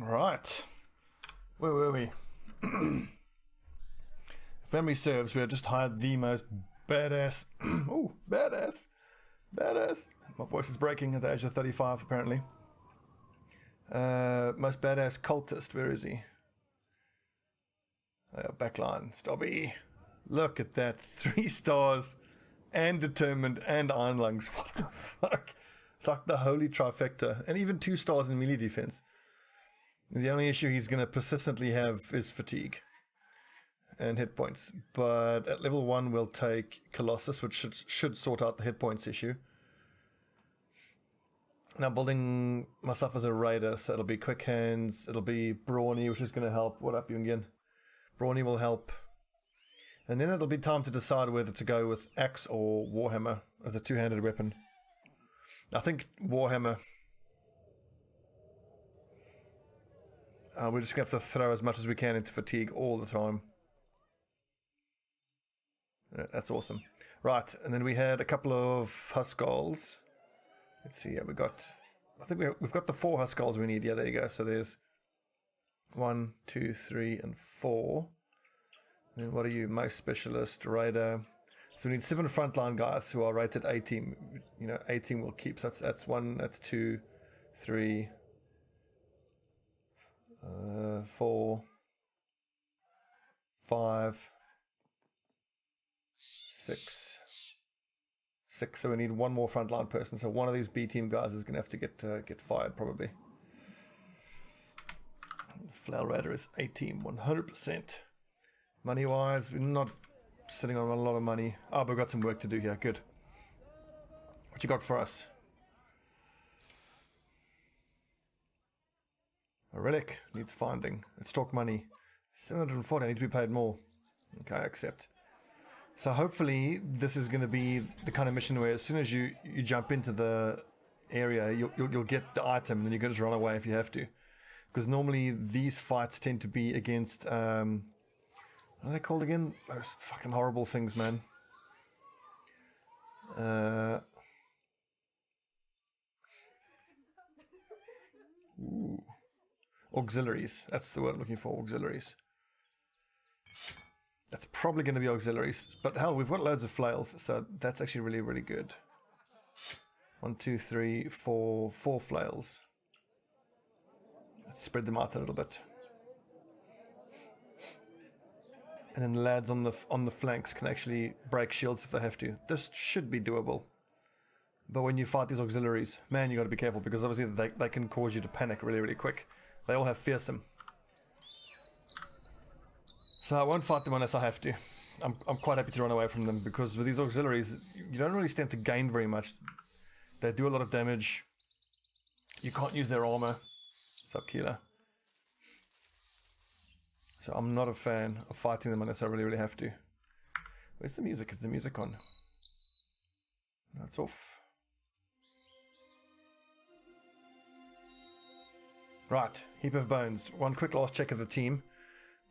Right. Where were we? If memory serves, we had just hired the most badass... oh, badass! Badass! My voice is breaking at the age of 35, apparently. Most badass cultist. Where is he? Backline. Stobbie. Look at that. 3 stars. And determined and iron lungs. What the fuck? It's like the holy trifecta. And even 2 stars in melee defense. The only issue he's going to persistently have is fatigue and hit points. But at level 1 we'll take Colossus, which should sort out the hit points issue. Now building myself as a raider, so it'll be quick hands, it'll be brawny, which is going to help. What up, Jungian? Brawny will help. And then it'll be time to decide whether to go with axe or warhammer as a 2-handed weapon. I think warhammer. We're just going to have to throw as much as we can into fatigue all the time. Yeah, that's awesome. Right, and then we had a couple of Huskarls. Let's see, yeah, we got... I think we've got the 4 Huskarls we need. Yeah, there you go. So there's 1, 2, 3, and 4. And then what are you? Most specialist, raider. So we need 7 frontline guys who are rated 18. You know, 18 will keep. So that's 1, that's 2, 3... 4, 5, 6. So we need 1 more frontline person. So one of these B team guys is going to have to get fired probably. Flail Raider is 18, 100%. Money wise, we're not sitting on a lot of money. Oh, but we've got some work to do here. Good. What you got for us? A relic needs finding. Let's talk money. 740, I need to be paid more. Okay, I accept. So hopefully this is going to be the kind of mission where as soon as you jump into the area, you'll get the item and then you can just run away if you have to. Because normally these fights tend to be against, what are they called again? Those fucking horrible things, man. Ooh. Auxiliaries. That's the word I'm looking for. Auxiliaries. That's probably going to be auxiliaries. But hell, we've got loads of flails, so that's actually really, really good. 1, 2, 3, 4 flails. Let's spread them out a little bit. And then the lads on the flanks can actually break shields if they have to. This should be doable. But when you fight these auxiliaries, man, you got to be careful because obviously they can cause you to panic really, really quick. They all have fearsome. So I won't fight them unless I have to. I'm quite happy to run away from them because with these auxiliaries, you don't really stand to gain very much. They do a lot of damage. You can't use their armor. Sup, Keeler? So I'm not a fan of fighting them unless I really, really have to. Where's the music? Is the music on? No, it's off. Right, heap of bones. One quick last check of the team.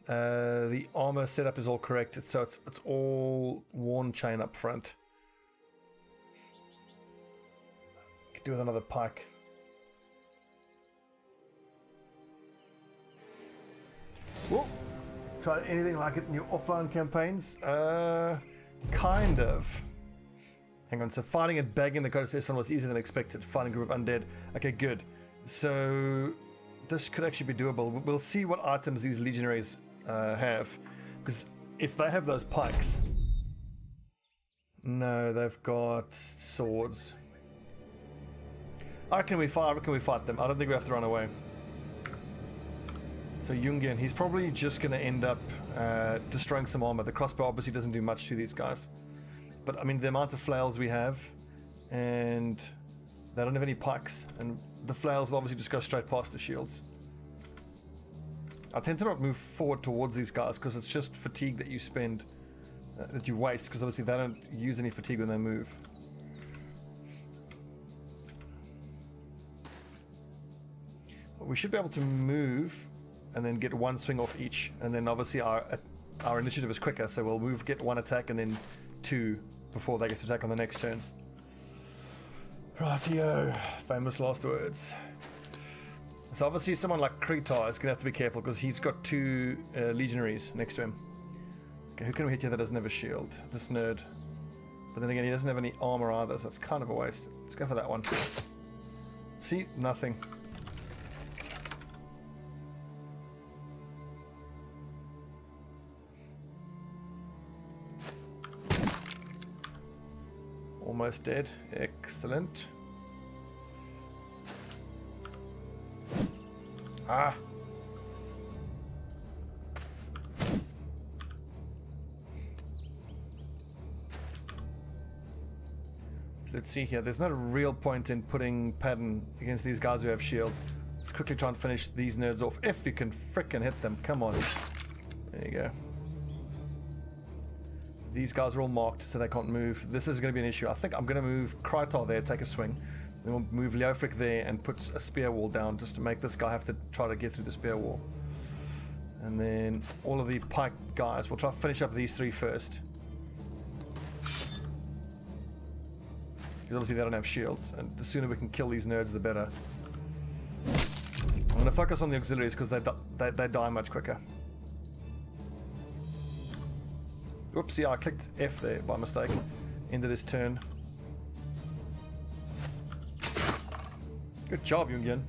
The armor setup is all correct, so it's all worn chain up front. Could do with another pike. Whoa! Tried anything like it in your offline campaigns? Kind of. Hang on, so fighting and bagging the Codex was easier than expected. Fighting a group of undead. Okay, good. So this could actually be doable. We'll see what items these legionaries have, because if they have those pikes, no, they've got swords. I reckon we fight them. I don't think we have to run away. So Jungian, he's probably just going to end up destroying some armor. The crossbow obviously doesn't do much to these guys, but I mean the amount of flails we have, and they don't have any pikes, and the flails will obviously just go straight past the shields. I tend to not move forward towards these guys because it's just fatigue that you spend, that you waste, because obviously they don't use any fatigue when they move. We should be able to move and then get 1 swing off each, and then obviously our initiative is quicker, so we'll move, get 1 attack and then 2 before they get to attack on the next turn. Rightio, famous last words. So obviously someone like Kretar is going to have to be careful because he's got 2 legionaries next to him. Okay, who can we hit here that doesn't have a shield? This nerd. But then again, he doesn't have any armor either, so it's kind of a waste. Let's go for that one. See? Nothing. Almost dead. Excellent. Ah! So let's see here. There's not a real point in putting pattern against these guys who have shields. Let's quickly try and finish these nerds off. If you can frickin' hit them. Come on. There you go. These guys are all marked so they can't move. This is going to be an issue. I think I'm going to move Krytar there, take a swing. Then we'll move Leofric there and put a spear wall down just to make this guy have to try to get through the spear wall. And then all of the pike guys, we'll try to finish up these 3 first. Because obviously they don't have shields, and the sooner we can kill these nerds, the better. I'm going to focus on the auxiliaries because they die much quicker. Whoopsie, I clicked F there by mistake. Ended his turn. Good job, Jungian.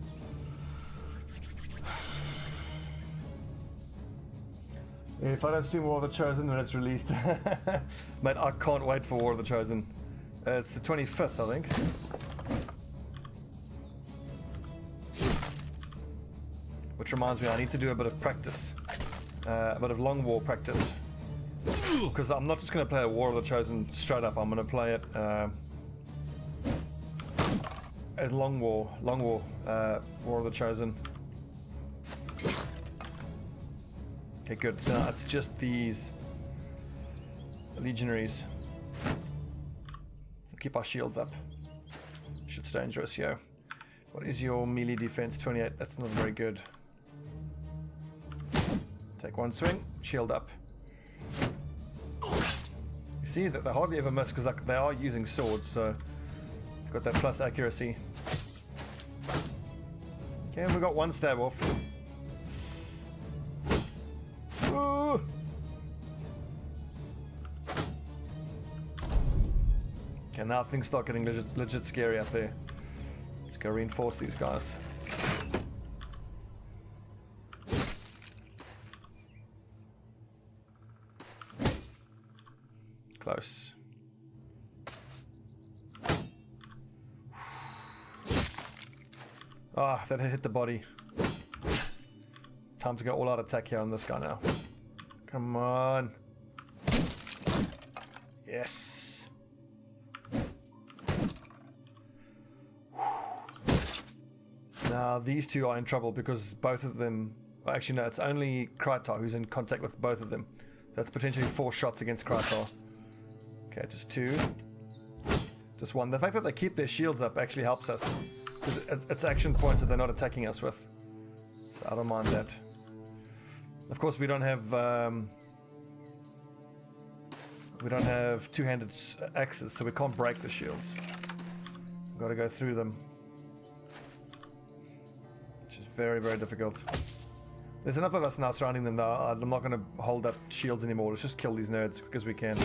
If I don't stream War of the Chosen when it's released. Mate, I can't wait for War of the Chosen. It's the 25th, I think. Which reminds me, I need to do a bit of practice. A bit of long war practice. Because I'm not just going to play a War of the Chosen straight up, I'm going to play it as long war, War of the Chosen. Okay, good. So now it's just these legionaries. We'll keep our shields up. Shit's dangerous, yo. What is your melee defense? 28. That's not very good. Take one swing, shield up. You see that they hardly ever miss because like, they are using swords, so they've got that plus accuracy. Okay, we got one stab off. Ooh. Okay, now things start getting legit scary up there. Let's go reinforce these guys. Close. Ah, that hit the body. Time to go all out attack here on this guy now. Come on. Yes. Now these two are in trouble because both of them... Well, actually no, it's only Krytar who's in contact with both of them. That's potentially 4 shots against Krytar. Okay, just 2. Just 1. The fact that they keep their shields up actually helps us. Because it's action points that they're not attacking us with. So I don't mind that. Of course we don't have two-handed axes, so we can't break the shields. We've got to go through them. Which is very, very difficult. There's enough of us now surrounding them though. I'm not going to hold up shields anymore. Let's just kill these nerds as quick as we can.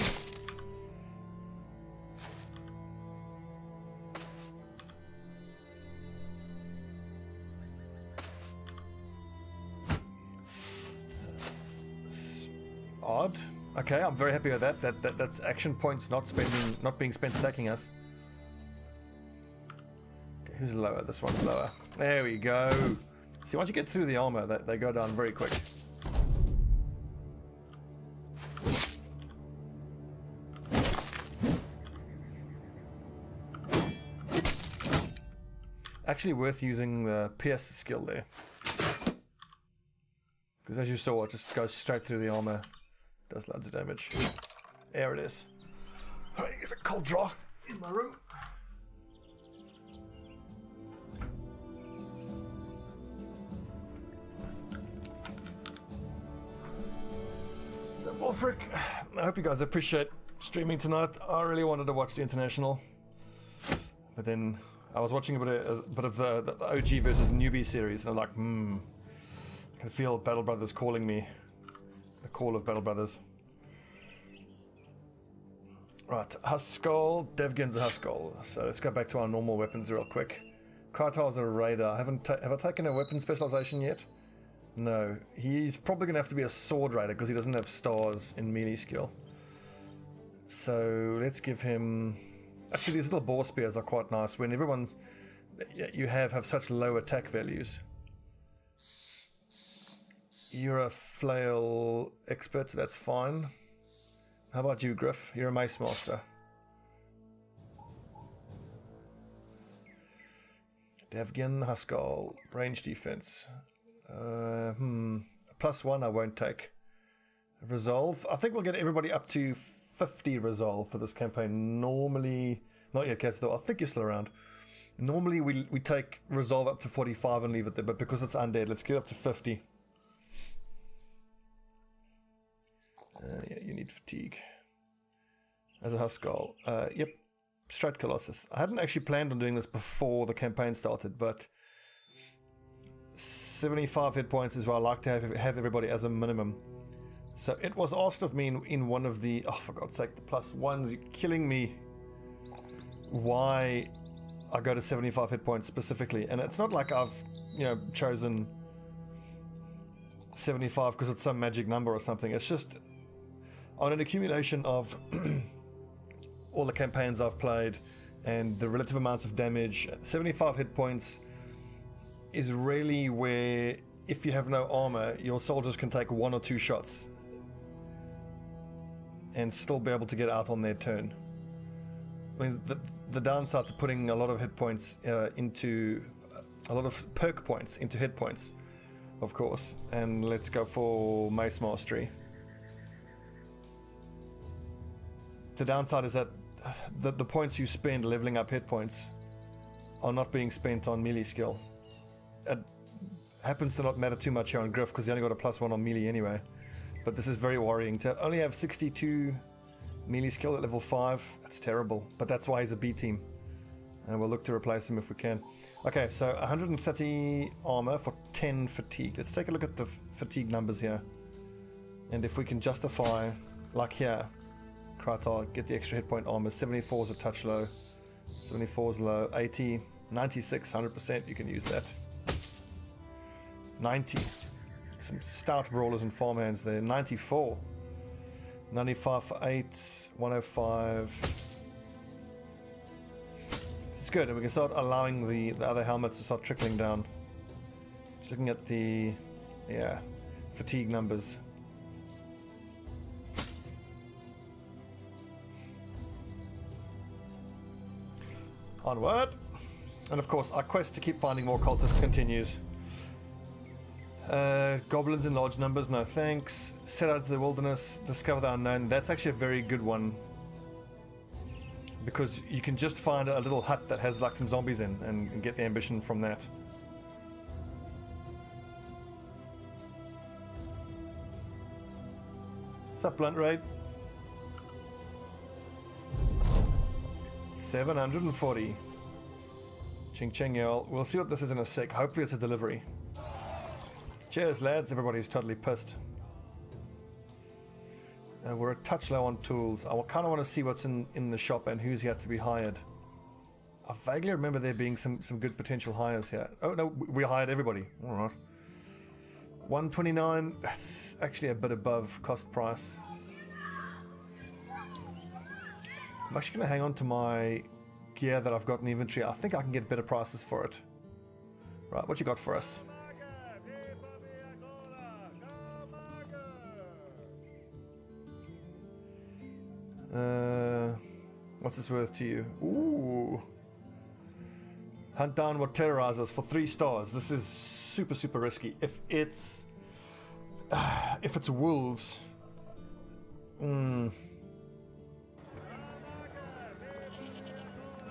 Odd. Okay, I'm very happy with that. That's action points not being spent attacking us. Okay, who's lower? This one's lower. There we go. See, once you get through the armor, they go down very quick. Actually worth using the pierce skill there. Because as you saw, it just goes straight through the armor. Does loads of damage. There it is. Alright, there's a cold draft in my room. So, Wolfric, I hope you guys appreciate streaming tonight. I really wanted to watch the International. But then I was watching a bit of the OG versus newbie series, and I'm like, I can feel Battle Brothers calling me. The call of Battle Brothers. Right, Huskell, Devgin's a Huskell. So let's go back to our normal weapons real quick. Kratar's a Raider. Have I taken a weapon specialization yet? No. He's probably going to have to be a Sword Raider because he doesn't have stars in melee skill. So let's give him... Actually, these little boar spears are quite nice when everyone's... You have such low attack values. You're a flail expert, so that's fine. How about you, Griff? You're a mace master. Davgin, Huskell, range defense. +1 I won't take. Resolve. I think we'll get everybody up to 50 resolve for this campaign. Normally, not yet, Kaz, though. I think you're still around. Normally we take resolve up to 45 and leave it there, but because it's undead, let's get up to 50. Yeah, you need fatigue. As a Huskell. Yep. Straight Colossus. I hadn't actually planned on doing this before the campaign started, but 75 hit points is where I like to have everybody as a minimum. So it was asked of me in one of the... Oh, for God's sake, the +1s. You're killing me. Why I go to 75 hit points specifically. And it's not like I've, chosen 75 because it's some magic number or something. It's just on an accumulation of all the campaigns I've played and the relative amounts of damage. 75 hit points is really where, if you have no armor, your soldiers can take 1 or 2 shots and still be able to get out on their turn. I mean, the downside to putting a lot of hit points into a lot of perk points into hit points, of course. And let's go for Mace Mastery. The downside is that the points you spend leveling up hit points are not being spent on melee skill. It happens to not matter too much here on Griff because he only got a +1 on melee anyway. But this is very worrying. To only have 62 melee skill at level 5, that's terrible. But that's why he's a B team. And we'll look to replace him if we can. Okay, so 130 armor for 10 fatigue. Let's take a look at the fatigue numbers here. And if we can justify, like here, Kratar, get the extra hit point armor. 74 is a touch low. 74 is low. 80, 96, 100%. You can use that. 90. Some stout brawlers and farmhands there. 94. 95 for 8. 105. This is good. And we can start allowing the other helmets to start trickling down. Just looking at the fatigue numbers. Onward! And of course, our quest to keep finding more cultists continues. Goblins in large numbers, no thanks. Set out to the wilderness, discover the unknown. That's actually a very good one. Because you can just find a little hut that has like some zombies in and get the ambition from that. What's up, Blunt Raid? 740. Ching ching, y'all. We'll see what this is in a sec. Hopefully it's a delivery. Cheers, lads. Everybody's totally pissed. We're a touch low on tools. I kind of want to see what's in the shop and who's yet to be hired. I vaguely remember there being some good potential hires here. Oh, no, we hired everybody. All right. 129. That's actually a bit above cost price. I'm actually going to hang on to my gear that I've got in inventory. I think I can get better prices for it. Right, what you got for us? What's this worth to you? Ooh. Hunt down what terrorizes for 3 stars. This is super, super risky. If it's wolves. If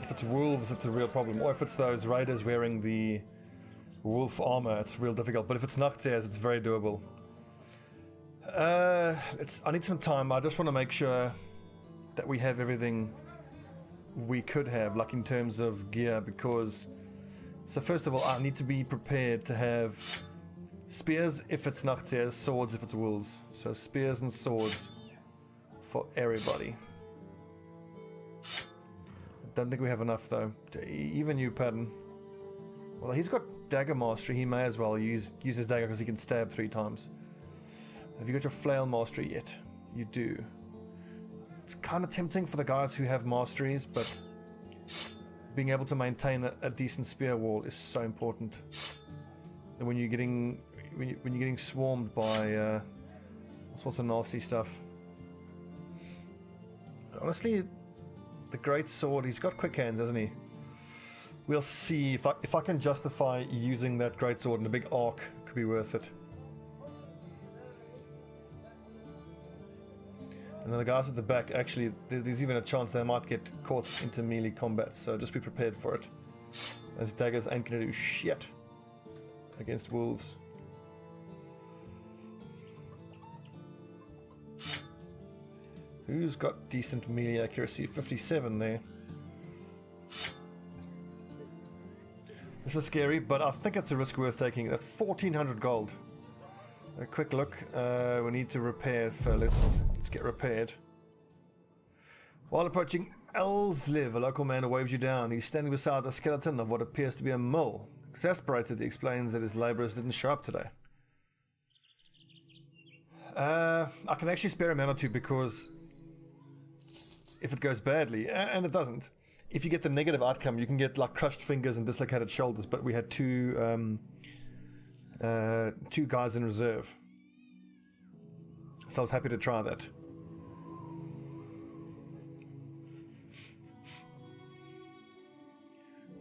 it's wolves, it's a real problem. Or if it's those raiders wearing the wolf armor, it's real difficult. But if it's Noctiers, it's very doable. I need some time. I just want to make sure that we have everything we could have, like in terms of gear, because... So first of all, I need to be prepared to have spears if it's Nachtiers, swords if it's wolves. So spears and swords for everybody. Don't think we have enough though. Even you, Padden. Well, he's got dagger mastery. He may as well use his dagger because he can stab 3 times. Have you got your flail mastery yet? You do. It's kind of tempting for the guys who have masteries, but being able to maintain a decent spear wall is so important. And when you're getting swarmed by all sorts of nasty stuff. Honestly, the great sword, he's got quick hands, hasn't he? We'll see if I can justify using that great sword in a big arc. It could be worth it. And then the guys at the back, actually, there's even a chance they might get caught into melee combat, so just be prepared for it. Those daggers ain't gonna do shit against wolves. Who's got decent melee accuracy? 57 there. This is scary, but I think it's a risk worth taking. That's 1400 gold. A quick look. We need to repair. Let's get repaired. While approaching Elsliv, a local man waves you down. He's standing beside the skeleton of what appears to be a mill. Exasperated, he explains that his labourers didn't show up today. I can actually spare a man or two because if it goes badly, and it doesn't, if you get the negative outcome, you can get like crushed fingers and dislocated shoulders. But we had two guys in reserve, so I was happy to try that.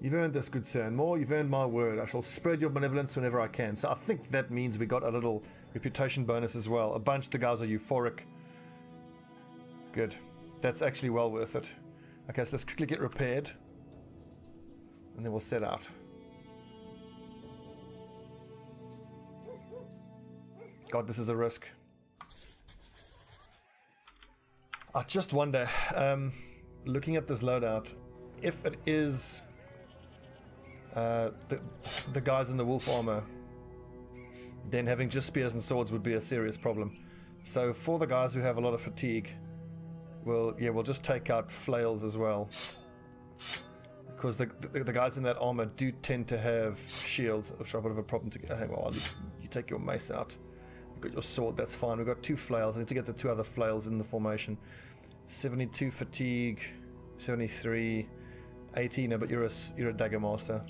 You've earned this, good sir, and more, you've earned my word. I shall spread your benevolence whenever I can. So I think that means we got a little reputation bonus as well. A bunch of the guys are euphoric. Good. That's actually well worth it. Okay, so let's quickly get repaired, and then we'll set out. God, this is a risk. I just wonder, looking at this loadout, if it is the guys in the wolf armor, then having just spears and swords would be a serious problem. So for the guys who have a lot of fatigue, we'll just take out flails as well, because the guys in that armor do tend to have shields, which are a bit of a problem to get. Hey, well, you take your mace out. You've got your sword, that's fine. We've got 2 flails. I need to get the 2 other flails in the formation. 72 fatigue, 73, 80. No, but you're a dagger master.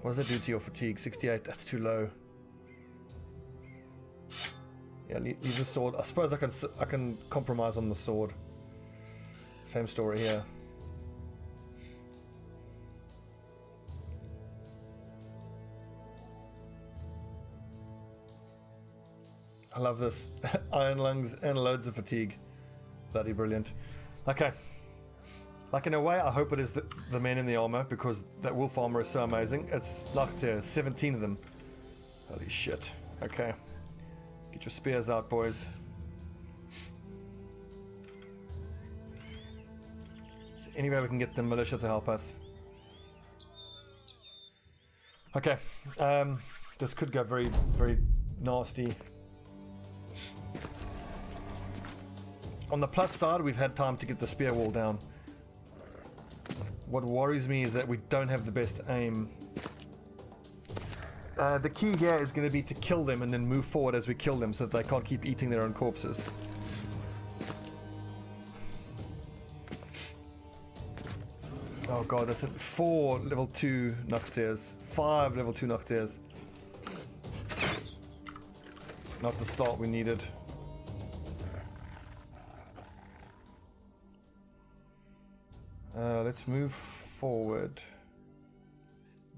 What does that do to your fatigue? 68. That's too low. Yeah, leave the sword. I suppose I can compromise on the sword. Same story here. I love this. Iron lungs and loads of fatigue. Bloody brilliant. Okay. Like, in a way, I hope it is the men in the armor, because that wolf armor is so amazing. It's like 17 of them. Holy shit. Okay. Get your spears out, boys. Is there any way we can get the militia to help us? Okay. This could go very, very nasty. On the plus side, we've had time to get the spear wall down. What worries me is that we don't have the best aim. The key here is going to be to kill them and then move forward as we kill them so that they can't keep eating their own corpses. Oh god, that's 4 level 2 Nachtiers. 5 level 2 Nachtiers. Not the start we needed. Let's move forward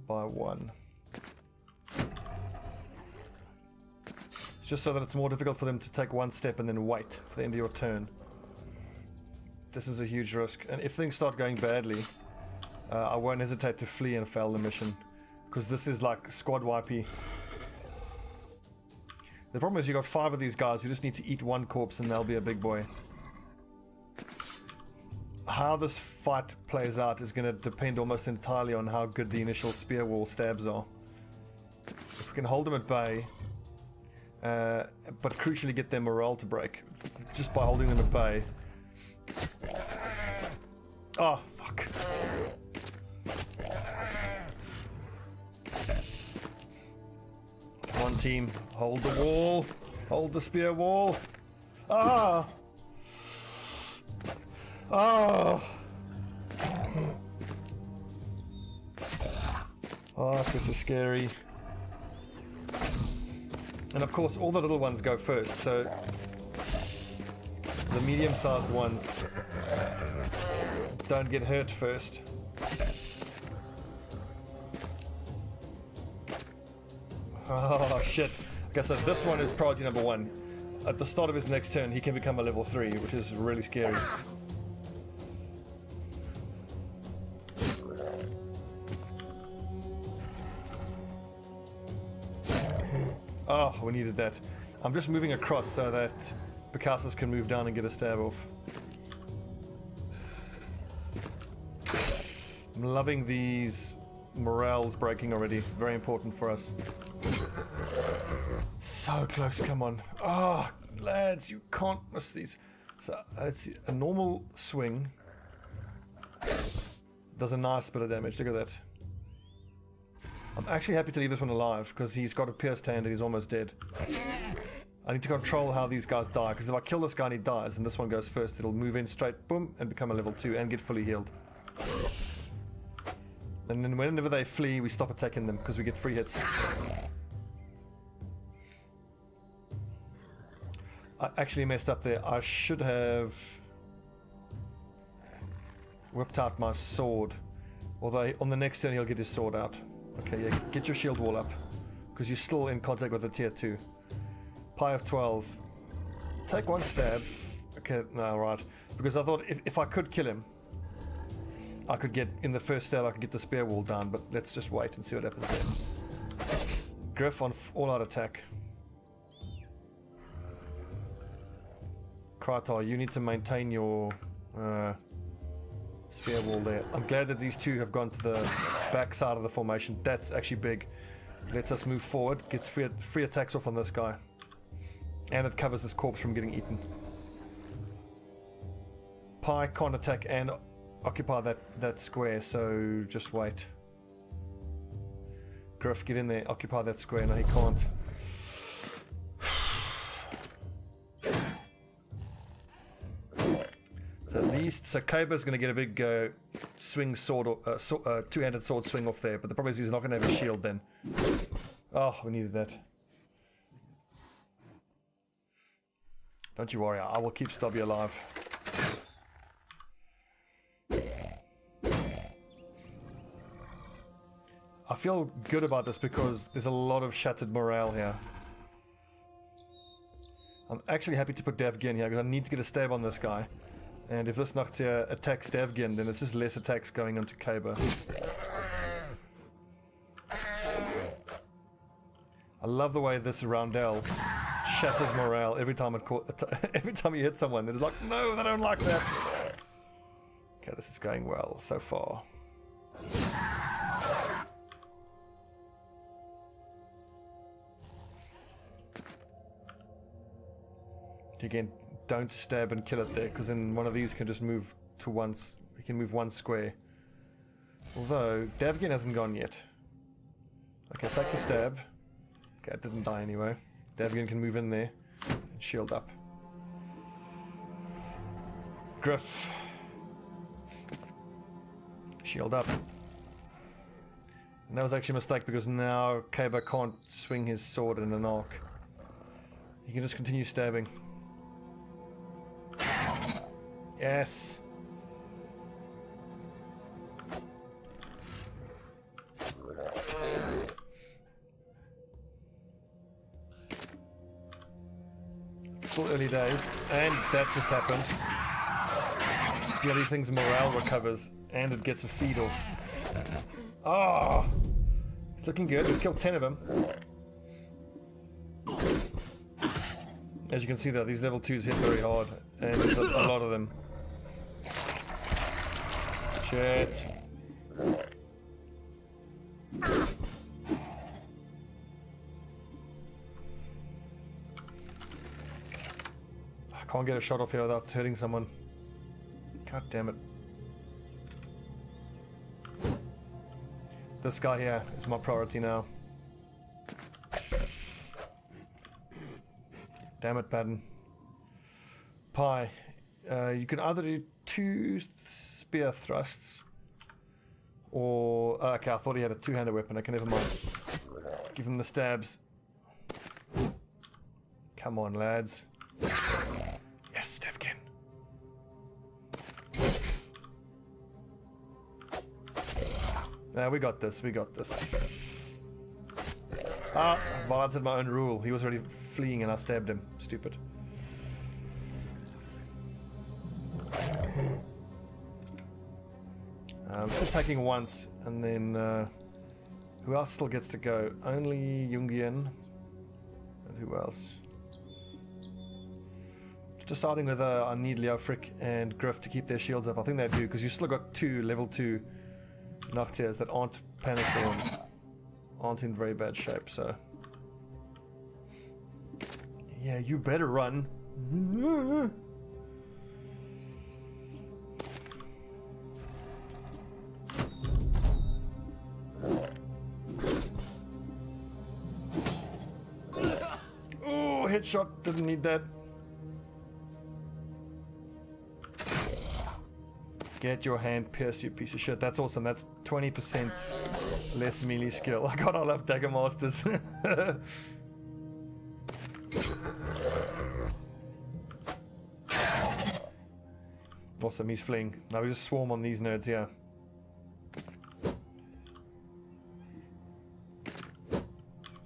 by 1. Just so that it's more difficult for them to take 1 step and then wait for the end of your turn. This is a huge risk, and if things start going badly, I won't hesitate to flee and fail the mission, because this is like squad wipey. The problem is you got 5 of these guys who just need to eat 1 corpse and they'll be a big boy. how this fight plays out is going to depend almost entirely on how good the initial spear wall stabs are. If we can hold them at bay, but crucially get their morale to break just by holding them at bay. Oh, fuck. One team, hold the wall. Hold the spear wall. Ah! Oh! Oh, this is scary. And of course, all the little ones go first, so the medium-sized ones don't get hurt first. Oh, shit. Okay, so this one is priority number 1. At the start of his next turn, he can become a level 3, which is really scary. Oh, we needed that. I'm just moving across so that Bacassus can move down and get a stab off. I'm loving these morales breaking already. Very important for us. So close, come on. Oh, lads, you can't miss these. So, let's see. A normal swing does a nice bit of damage. Look at that. I'm actually happy to leave this one alive because he's got a pierced hand and he's almost dead. I need to control how these guys die, because if I kill this guy and he dies and this one goes first, it'll move in straight, boom, and become a level 2 and get fully healed. And then whenever they flee, we stop attacking them because we get free hits. I actually messed up there. I should have whipped out my sword. Although on the next turn he'll get his sword out. Okay, yeah, get your shield wall up, because you're still in contact with the tier 2. Pie of 12. Take one stab. Okay, no, right. Because I thought if I could kill him, I could get, in the first stab, I could get the spear wall down, but let's just wait and see what happens there. Griff on all-out attack. Kratar, you need to maintain your spear wall there. I'm glad that these two have gone to the back side of the formation. That's actually big. Lets us move forward. Gets free attacks off on this guy. And it covers this corpse from getting eaten. Pi can't attack and occupy that square, so just wait. Griff, get in there. Occupy that square. No, he can't. So at least, so Kaber's going to get a big swing sword, two-handed sword swing off there, but the problem is he's not going to have a shield then. Oh, we needed that. Don't you worry, I will keep Stobbie alive. I feel good about this because there's a lot of shattered morale here. I'm actually happy to put Davkul here because I need to get a stab on this guy. And if this Noctia attacks Davkul, then it's just less attacks going onto Kaber. I love the way this roundel shatters morale every time every time you hit someone. It's like, no, they don't like that. Okay, this is going well so far. Again, don't stab and kill it there, because then one of these can just move to once. We can move one square. Although Davkul hasn't gone yet. Okay, take the stab. Okay, it didn't die anyway. Davkul can move in there and shield up. Griff, shield up. And that was actually a mistake because now Kaber can't swing his sword in an arc. He can just continue stabbing. Yes. It's still early days, and that just happened. Bloody thing's morale recovers, and it gets a feed off. Ah, oh, it's looking good. We killed 10 of them. As you can see, though, these level 2s hit very hard, and there's a lot of them. Shit. I can't get a shot off here without hurting someone. God damn it. This guy here is my priority now. Damn it, Padden. Pie. You can either do 2 spear thrusts or... okay, I thought he had a 2-handed weapon. Okay, never mind. Give him the stabs. Come on, lads. Yes, Davkul. We got this, we got this. Ah, I violated my own rule. He was already fleeing and I stabbed him. Stupid. Just attacking once, and then who else still gets to go? Only Jungian. And who else? Just deciding whether I need Leofric and Griff to keep their shields up. I think they do, because you still got 2 level 2 Noctiers that aren't panicked and aren't in very bad shape, so... yeah, you better run. Oh, headshot, didn't need that. Get your hand pierced, you piece of shit. That's awesome. That's 20% less melee skill. Oh god, I love Dagger Masters. Awesome, he's fleeing. Now we just swarm on these nerds here.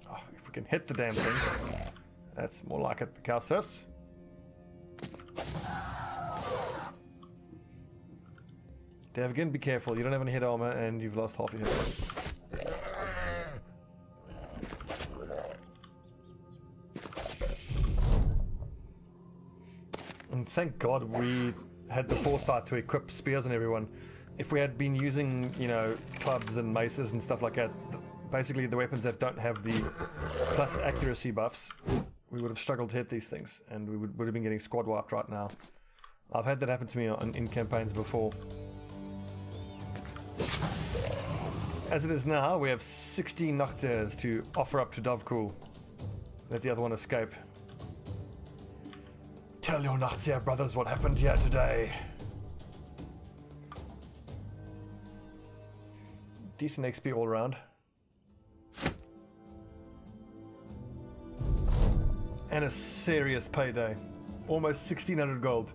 Oh, if we can hit the damn thing. That's more like it, Picassus. Davkul, be careful. You don't have any hit armor and you've lost half your hit points. And thank God we had the foresight to equip spears on everyone. If we had been using, you know, clubs and maces and stuff like that, basically the weapons that don't have the plus accuracy buffs, we would have struggled to hit these things, and we would have been getting squad wiped right now. I've had that happen to me in campaigns before. As it is now, we have 16 Noctiers to offer up to Davkul. Let the other one escape. Tell your Noctier brothers what happened here today. Decent XP all around. And a serious payday. Almost 1600 gold.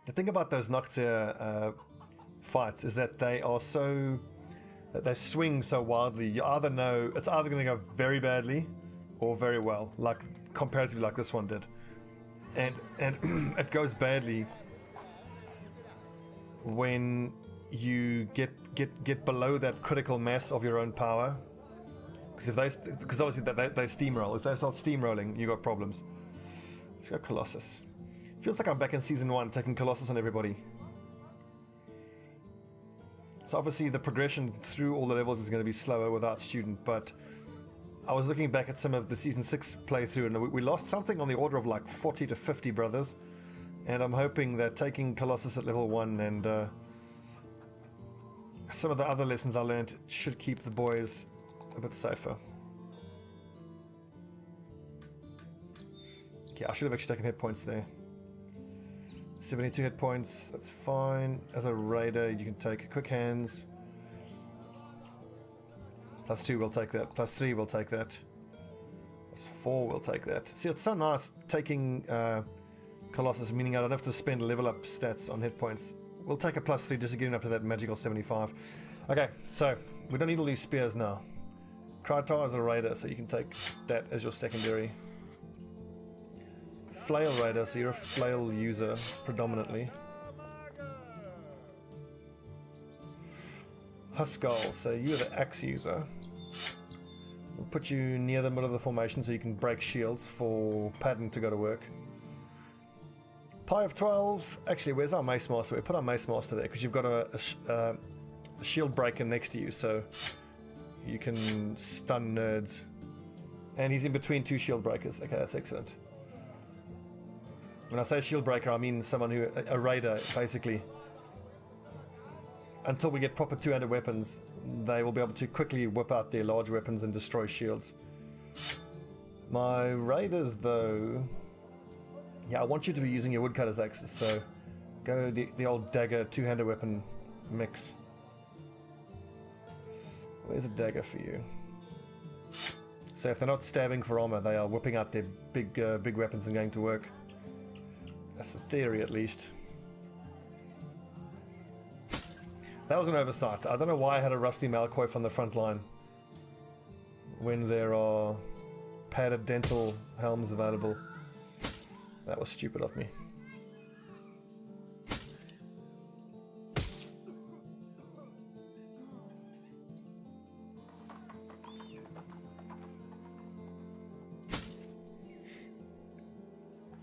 The thing about those Noctier fights is that they are so... that they swing so wildly. You either know it's either going to go very badly or very well, like comparatively like this one did. And it goes badly when you get below that critical mass of your own power. Because obviously they steamroll. If they start steamrolling, you got problems. Let's go Colossus. Feels like I'm back in season 1 taking Colossus on everybody. So obviously the progression through all the levels is going to be slower without student, but I was looking back at some of the season 6 playthrough and we lost something on the order of like 40 to 50 brothers, and I'm hoping that taking Colossus at level 1 and some of the other lessons I learned should keep the boys a bit safer. Okay, I should have actually taken hit points there. 72 hit points, that's fine. As a raider, you can take quick hands. +2, we'll take that. +3, we'll take that. +4, we'll take that. See, it's so nice taking Colossus, meaning I don't have to spend level up stats on hit points. We'll take a +3 just to get up to that magical 75. Okay, so we don't need all these spears now. Krytar is a raider, so you can take that as your secondary. Flail raider, so you're a flail user predominantly. Huskal, so you're the axe user. We'll put you near the middle of the formation so you can break shields for Padden to go to work. Pie of 12. Actually, where's our Mace Master? We put our Mace Master there because you've got a shield breaker next to you, so you can stun nerds. And he's in between 2 shield breakers. Okay, that's excellent. When I say shield breaker, I mean someone who... a raider, basically. Until we get proper two-handed weapons, they will be able to quickly whip out their large weapons and destroy shields. My raiders, though... Yeah, I want you to be using your woodcutter's axes, so go the old dagger two-handed weapon mix. Where's a dagger for you? So if they're not stabbing for armor, they are whipping out their big weapons and going to work. That's the theory, at least. That was an oversight. I don't know why I had a rusty Malcoif on the front line when there are padded dental helms available. That was stupid of me.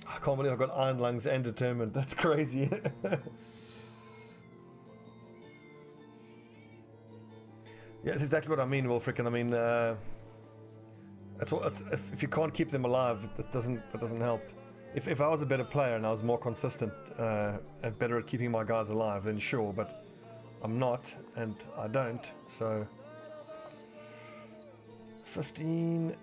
I can't believe I've got iron lungs and determined. That's crazy. Yeah, that's exactly what I mean, Wolfric. I mean, if you can't keep them alive, it doesn't help. If I was a better player and I was more consistent and better at keeping my guys alive, then sure. But I'm not, and I don't. So 15.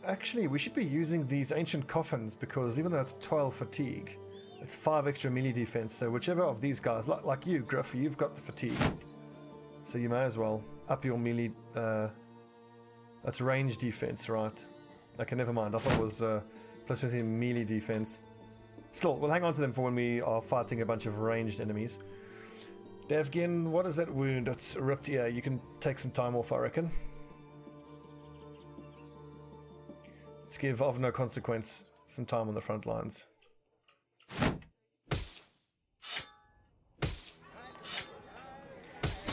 Actually, we should be using these ancient coffins because even though it's 12 fatigue, it's 5 extra melee defense. So whichever of these guys, like you, Griff, you've got the fatigue, so you may as well up your melee. That's range defense, right? Okay, never mind. I thought it was plus 15 melee defense. Still, we'll hang on to them for when we are fighting a bunch of ranged enemies. Davgin, what is that wound? It's ripped ear. You can take some time off, I reckon. Let's give of no consequence some time on the front lines.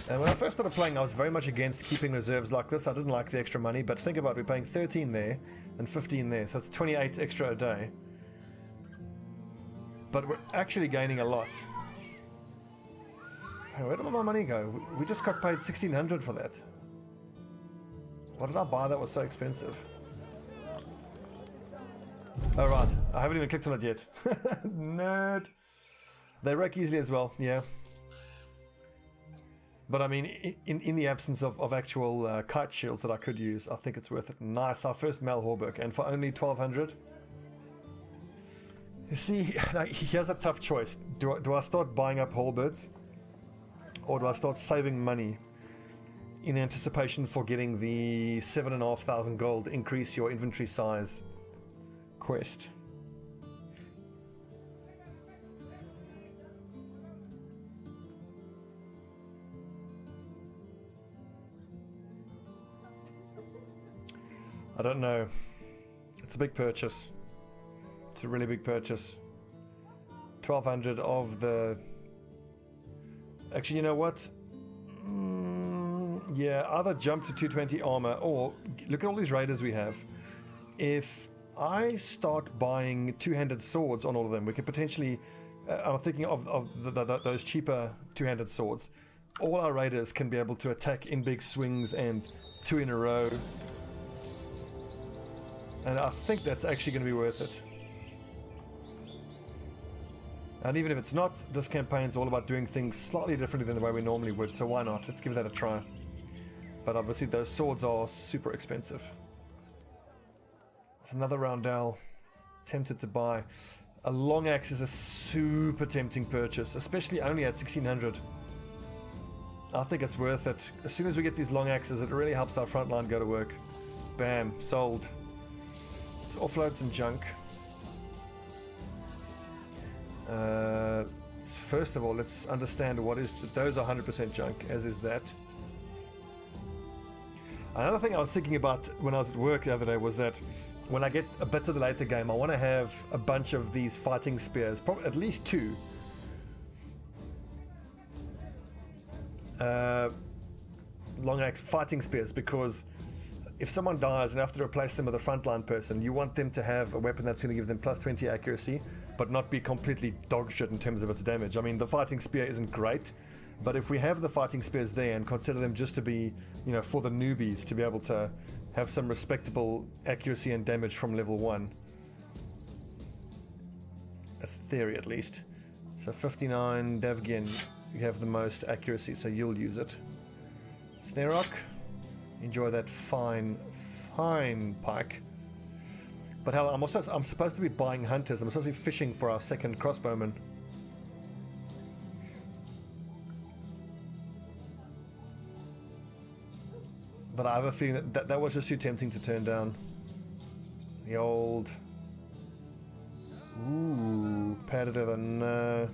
And when I first started playing, I was very much against keeping reserves like this. I didn't like the extra money, but think about it, we're paying 13 there and 15 there, so it's 28 extra a day. But we're actually gaining a lot. Hey, where did all my money go? We just got paid 1,600 for that. What did I buy that was so expensive? Oh right, I haven't even clicked on it yet. Nerd. They wreck easily as well, yeah. But I mean, in the absence of actual kite shields that I could use, I think it's worth it. Nice, our first Mal Horbeck, and for only 1,200. You see, now, here's a tough choice. Do I start buying up halberds? Or do I start saving money in anticipation for getting the 7,500 gold increase your inventory size quest? I don't know. It's a big purchase. It's a really big purchase. 1,200 of the... Actually, you know what? Yeah, either jump to 220 armor or look at all these raiders we have. If I start buying two-handed swords on all of them, we could potentially... I'm thinking of those cheaper two-handed swords. All our raiders can be able to attack in big swings and 2 in a row. And I think that's actually going to be worth it. And even if it's not, this campaign's all about doing things slightly differently than the way we normally would, so why not? Let's give that a try. But obviously those swords are super expensive. It's another roundel. Tempted to buy. A long axe is a super tempting purchase, especially only at 1,600. I think it's worth it. As soon as we get these long axes, it really helps our front line go to work. Bam, sold. Let's offload some junk. First of all, let's understand what is... Those are 100% junk, as is that. Another thing I was thinking about when I was at work the other day was that when I get a bit to the later game, I want to have a bunch of these fighting spears, probably at least 2. Long axe fighting spears, because if someone dies and have to replace them with a frontline person, you want them to have a weapon that's going to give them plus 20 accuracy, but not be completely dog shit in terms of its damage. I mean, the fighting spear isn't great, but if we have the fighting spears there and consider them just to be, you know, for the newbies to be able to have some respectable accuracy and damage from level 1. That's the theory, at least. So 59, Davgin, you have the most accuracy, so you'll use it. Snare Rock, enjoy that fine pike. But hell, I'm supposed to be buying hunters. I'm supposed to be fishing for our second crossbowman. But I have a feeling that was just too tempting to turn down. The old... Ooh, padded leather, no.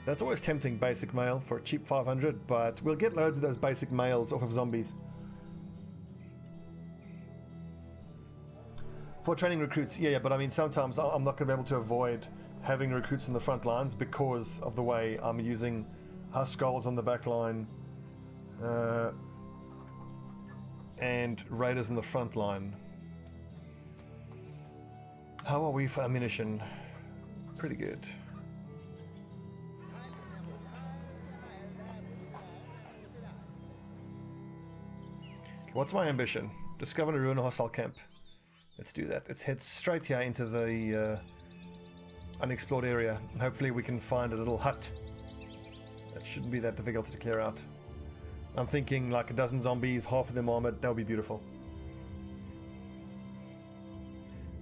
That's always tempting, basic mail, for a cheap 500, but we'll get loads of those basic mails off of zombies. For training recruits, yeah, but I mean, sometimes I'm not going to be able to avoid having recruits in the front lines because of the way I'm using Huskarls on the back line and Raiders in the front line. How are we for ammunition? Pretty good. What's my ambition? Discover and ruin a hostile camp. Let's do that. Let's head straight here into the unexplored area. Hopefully we can find a little hut. That shouldn't be that difficult to clear out. I'm thinking like a dozen zombies, half of them armored. That would be beautiful.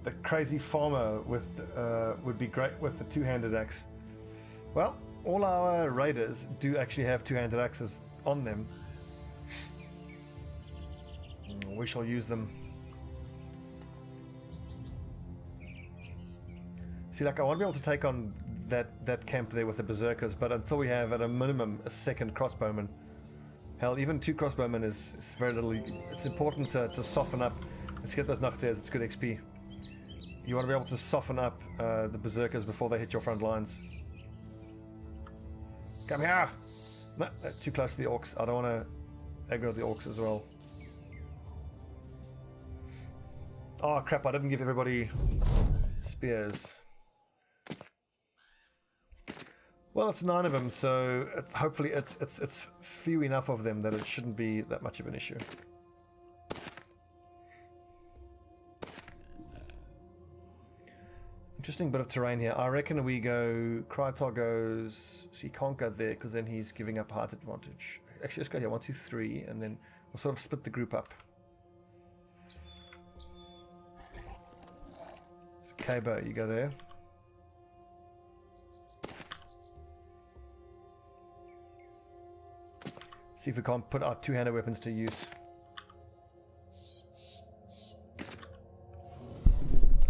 The crazy farmer with would be great with the two-handed axe. Well, all our raiders do actually have two-handed axes on them. We shall use them. See, like, I want to be able to take on that camp there with the berserkers, but until we have at a minimum a second crossbowman. Hell, even 2 crossbowmen is very little. It's important to soften up. Let's get those nachteers, it's good XP. You want to be able to soften up the berserkers before they hit your front lines. Come here! No, too close to the orcs. I don't want to aggro the orcs as well. Oh crap, I didn't give everybody spears. Well, it's 9 of them, so hopefully it's few enough of them that it shouldn't be that much of an issue. Interesting bit of terrain here. I reckon we go... Krytar goes... So he can't go there, because then he's giving up height advantage. Actually, let's go here. 1, 2, 3, and then we'll sort of split the group up. So Kabo, you go there. See if we can't put our two-handed weapons to use.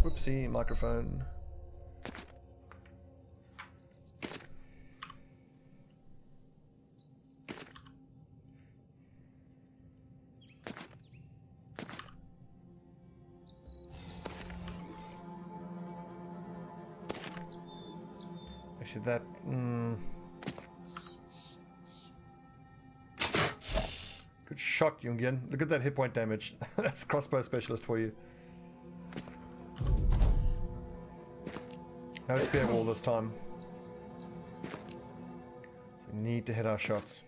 Whoopsie, microphone. Actually, that... Good shot, Jungian. Look at that hit point damage. That's crossbow specialist for you. No spear wall this time. We need to hit our shots.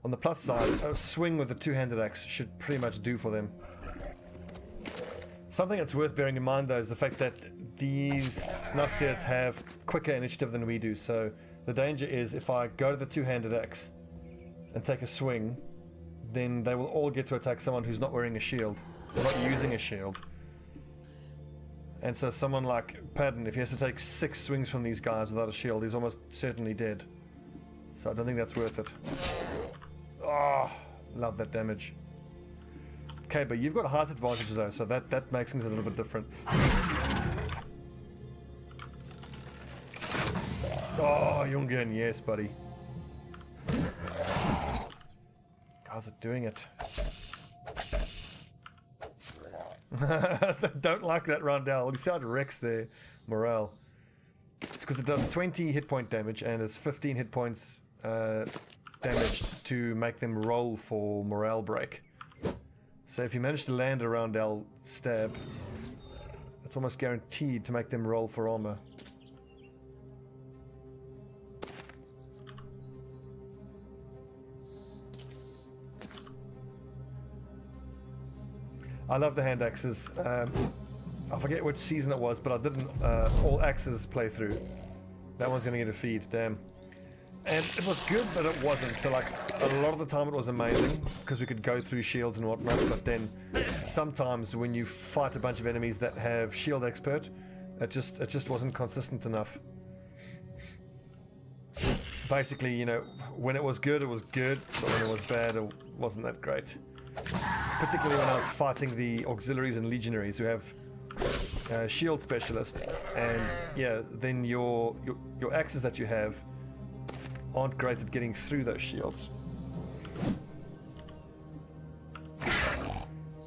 On the plus side, a swing with the two-handed axe should pretty much do for them. Something that's worth bearing in mind though is the fact that these Noctiers have quicker initiative than we do, so the danger is if I go to the two-handed axe and take a swing, then they will all get to attack someone who's not wearing a shield, or not using a shield. And so someone like Padden, if he has to take 6 swings from these guys without a shield, he's almost certainly dead. So I don't think that's worth it. Oh, love that damage. Okay, but you've got height advantages though, so that makes things a little bit different. Oh, Jungian, yes, buddy. Guys are doing it. They don't like that roundel. You see how it wrecks their morale. It's because it does 20 hit point damage and it's 15 hit points damage to make them roll for morale break. So if you manage to land around our stab, it's almost guaranteed to make them roll for armor. I love the hand axes. I forget which season it was, but I did an all axes playthrough. That one's gonna get a feed, damn. And it was good, but it wasn't. So like a lot of the time it was amazing because we could go through shields and whatnot. But then sometimes when you fight a bunch of enemies that have shield expert, it just wasn't consistent enough. Basically, you know, when it was good, but when it was bad, it wasn't that great. Particularly when I was fighting the auxiliaries and legionaries who have shield specialist, and yeah, then your axes that you have aren't great at getting through those shields.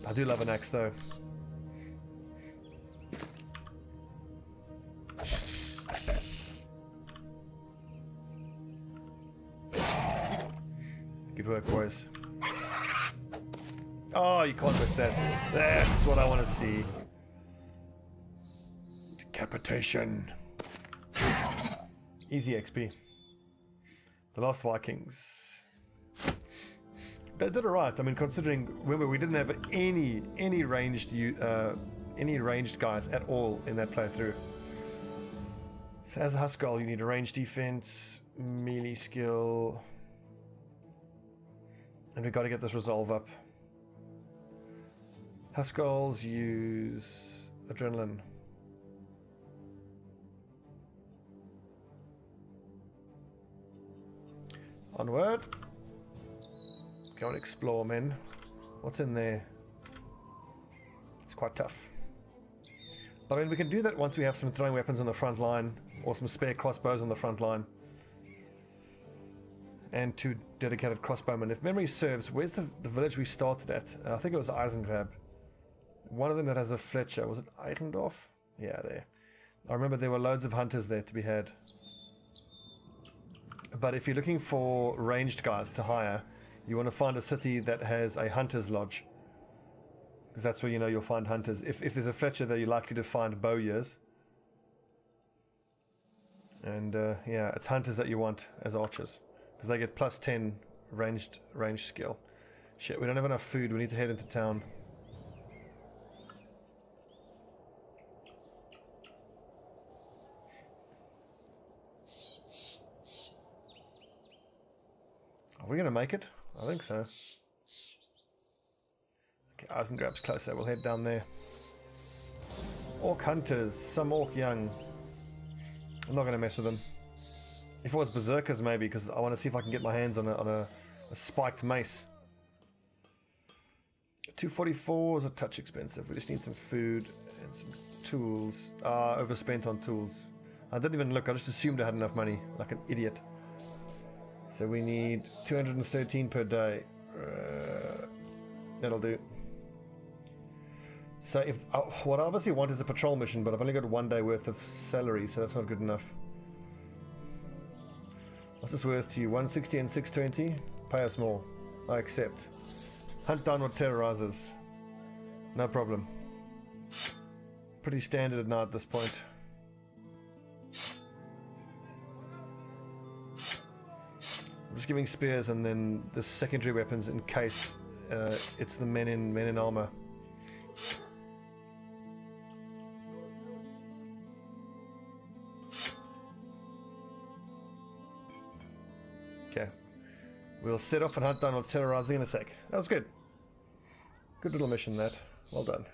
I do love an axe though. Good work, boys. Oh, you can't miss that. That's what I want to see. Decapitation. Easy XP. The Last Vikings. They did alright. I mean, considering remember we didn't have any ranged guys at all in that playthrough. So as a Huskell, you need a ranged defense, melee skill, and we've got to get this resolve up. Huskulls use adrenaline. Onward. Go and explore, men. What's in there? It's quite tough. But I mean, we can do that once we have some throwing weapons on the front line, or some spare crossbows on the front line. And 2 dedicated crossbowmen. If memory serves, where's the village we started at? I think it was Eisengrab. One of them that has a Fletcher. Was it Eichendorf? Yeah, there. I remember there were loads of hunters there to be had. But if you're looking for ranged guys to hire, you want to find a city that has a hunter's lodge. Because that's where you know you'll find hunters. If there's a Fletcher there, you're likely to find bowyers. And yeah, it's hunters that you want as archers. Because they get plus 10 ranged skill. Shit, we don't have enough food. We need to head into town. Are we going to make it? I think so. Okay, Eisengrab's closer. We'll head down there. Orc hunters. Some orc young. I'm not going to mess with them. If it was berserkers, maybe, because I want to see if I can get my hands on a spiked mace. 244 is a touch expensive. We just need some food and some tools. Overspent on tools. I didn't even look. I just assumed I had enough money, like an idiot. So we need 213 per day. That'll do. So if what I obviously want is a patrol mission, but I've only got 1 day worth of salary, so that's not good enough. What's this worth to you? 160 and 620? Pay us more. I accept. Hunt downward terrorizers. No problem. Pretty standard now at this point. I'm just giving spears and then the secondary weapons in case it's the men in armor. Okay. We'll set off and hunt down what's terrorizing in a sec. That was good. Good little mission, that. Well done.